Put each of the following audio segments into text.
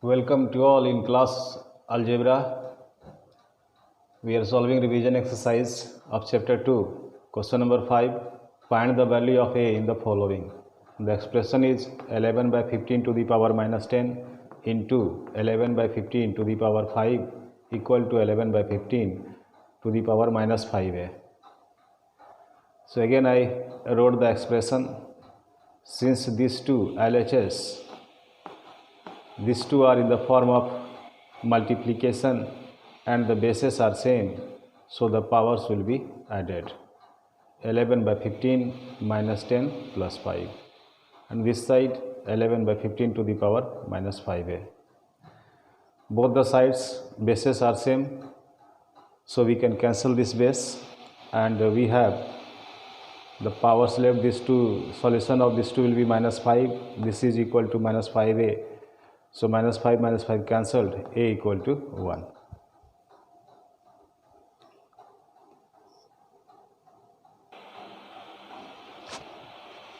Welcome to all in class algebra. We are solving revision exercise of chapter 2. Question number 5. Find the value of a in the following. The expression is 11 by 15 to the power minus 10 into 11 by 15 to the power 5 equal to 11 by 15 to the power minus 5a. So again I wrote the expression. Since these two LHS, these two are in the form of multiplication and the bases are same, so the powers will be added. 11 by 15 minus 10 plus 5, and this side 11 by 15 to the power minus 5a. Both the sides bases are same, so we can cancel this base and we have the powers left. These two, solution of this two will be minus 5. This is equal to minus 5a. So minus 5 cancelled, a equal to 1.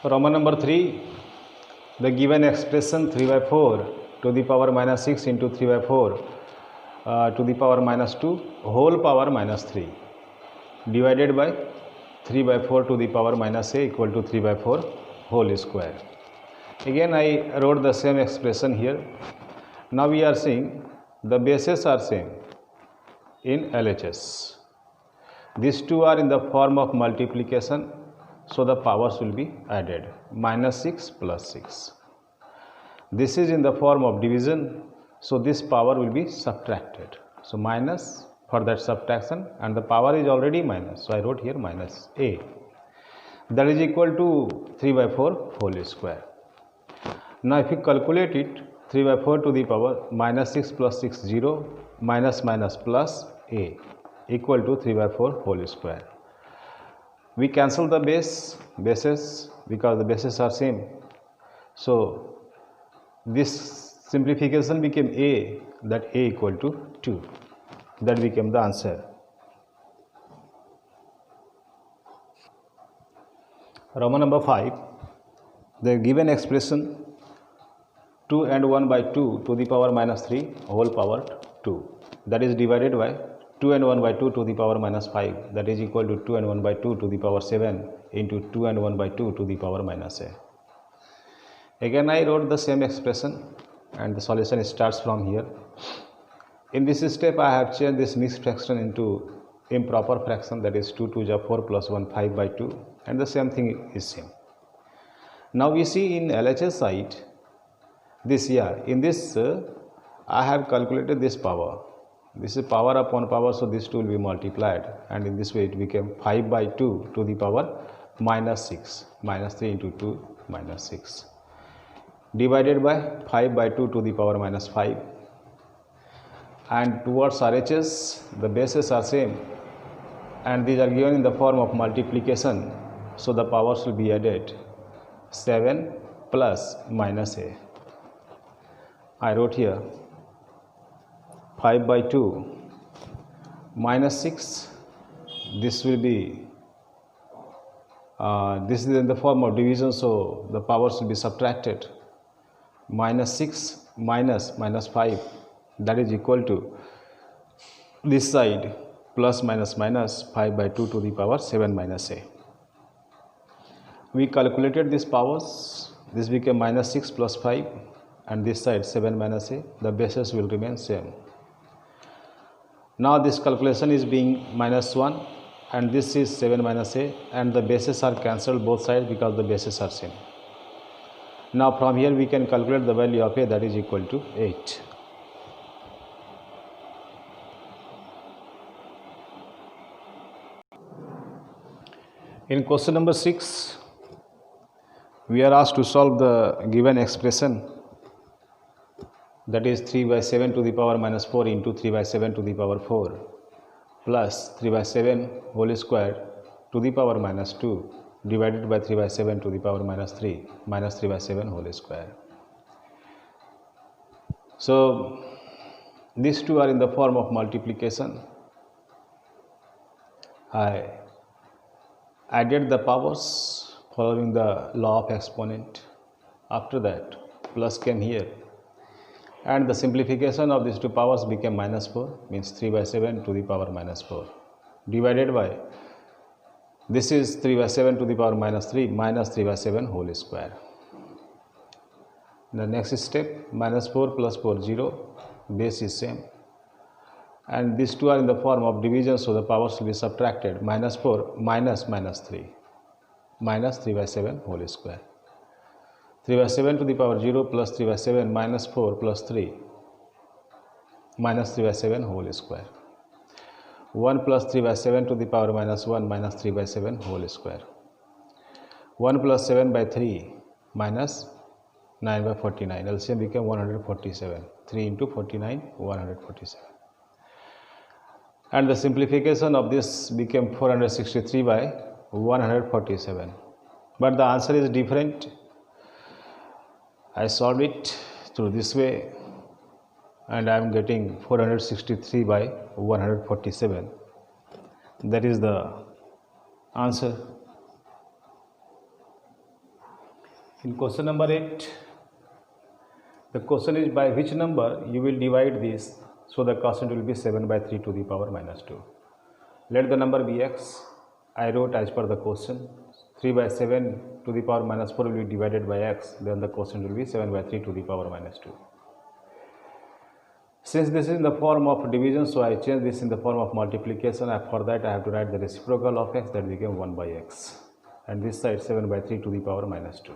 Roman number 3, the given expression 3 by 4 to the power minus 6 into 3 by 4 to the power minus 2 whole power minus 3 divided by 3 by 4 to the power minus a equal to 3 by 4 whole square. Again I wrote the same expression here. Now we are seeing the bases are same in LHS. These two are in the form of multiplication, so the powers will be added. Minus 6 plus 6. This is in the form of division, so this power will be subtracted. So minus for that subtraction, and the power is already minus, so I wrote here minus a. That is equal to 3 by 4 whole square. Now if you calculate it, 3 by 4 to the power minus 6 plus 6 0 minus minus plus a equal to 3 by 4 whole square. We cancel the bases because the bases are same. So this simplification became a, that a equal to 2. That became the answer. Roman number 5, the given expression 2 and 1 by 2 to the power minus 3 whole power 2, that is divided by 2 and 1 by 2 to the power minus 5, that is equal to 2 and 1 by 2 to the power 7 into 2 and 1 by 2 to the power minus a. Again I wrote the same expression and the solution starts from here. In this step I have changed this mixed fraction into improper fraction, that is 2 2 is 4 plus 1 5 by 2, and the same thing is same. Now we see in LHS side this here, in this I have calculated this power. This is power upon power, so this two will be multiplied, and in this way it became 5 by 2 to the power minus 6, minus 3 into 2 minus 6 divided by 5 by 2 to the power minus 5, and towards RHS the bases are same and these are given in the form of multiplication, so the powers will be added. 7 plus minus a. I wrote here 5 by 2 minus 6, this will be this is in the form of division, so the powers will be subtracted. Minus 6 minus minus 5, that is equal to this side plus minus minus 5 by 2 to the power 7 minus a. We calculated these powers, this became minus 6 plus 5 and this side 7 minus a, the bases will remain same. Now this calculation is being minus 1 and this is 7 minus a, and the bases are cancelled both sides because the bases are same. Now from here we can calculate the value of a, that is equal to 8. In question number 6, we are asked to solve the given expression, that is 3 by 7 to the power minus 4 into 3 by 7 to the power 4 plus 3 by 7 whole square to the power minus 2 divided by 3 by 7 to the power minus 3 minus 3 by 7 whole square. So these two are in the form of multiplication. I added the powers following the law of exponent. After that plus came here. and the simplification of these two powers became minus 4, means 3 by 7 to the power minus 4, divided by, this is 3 by 7 to the power minus 3 minus 3 by 7 whole square. The next step, minus 4 plus 4 0, base is same, and these two are in the form of division, so the powers will be subtracted. Minus 4 minus minus 3 minus 3 by 7 whole square. 3 by 7 to the power 0 plus 3 by 7 minus 4 plus 3 minus 3 by 7 whole square. 1 plus 3 by 7 to the power minus 1 minus 3 by 7 whole square. 1 plus 7 by 3 minus 9 by 49. LCM became 147. 3 into 49, 147. And the simplification of this became 463 by 147. But the answer is different. I solved it through this way, and I am getting 463 by 147. That is the answer. In question number 8, the question is by which number you will divide this, so the quotient will be 7 by 3 to the power minus 2. Let the number be x. I wrote as per the question. 3 by 7 to the power minus 4 will be divided by x, then the quotient will be 7 by 3 to the power minus 2. Since this is in the form of division, so I change this in the form of multiplication. For that I have to write the reciprocal of x, that became 1 by x, and this side 7 by 3 to the power minus 2.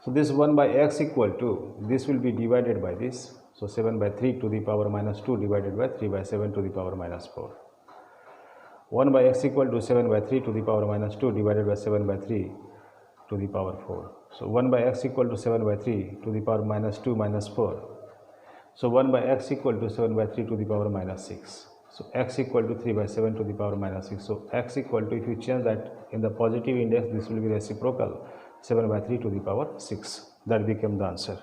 So this 1 by x equal to, this will be divided by this, so 7 by 3 to the power minus 2 divided by 3 by 7 to the power minus 4. 1 by x equal to 7 by 3 to the power minus 2 divided by 7 by 3 to the power 4. So 1 by x equal to 7 by 3 to the power minus 2 minus 4. So 1 by x equal to 7 by 3 to the power minus 6. So x equal to 3 by 7 to the power minus 6. So x equal to, if you change that in the positive index, this will be reciprocal, 7 by 3 to the power 6. That became the answer.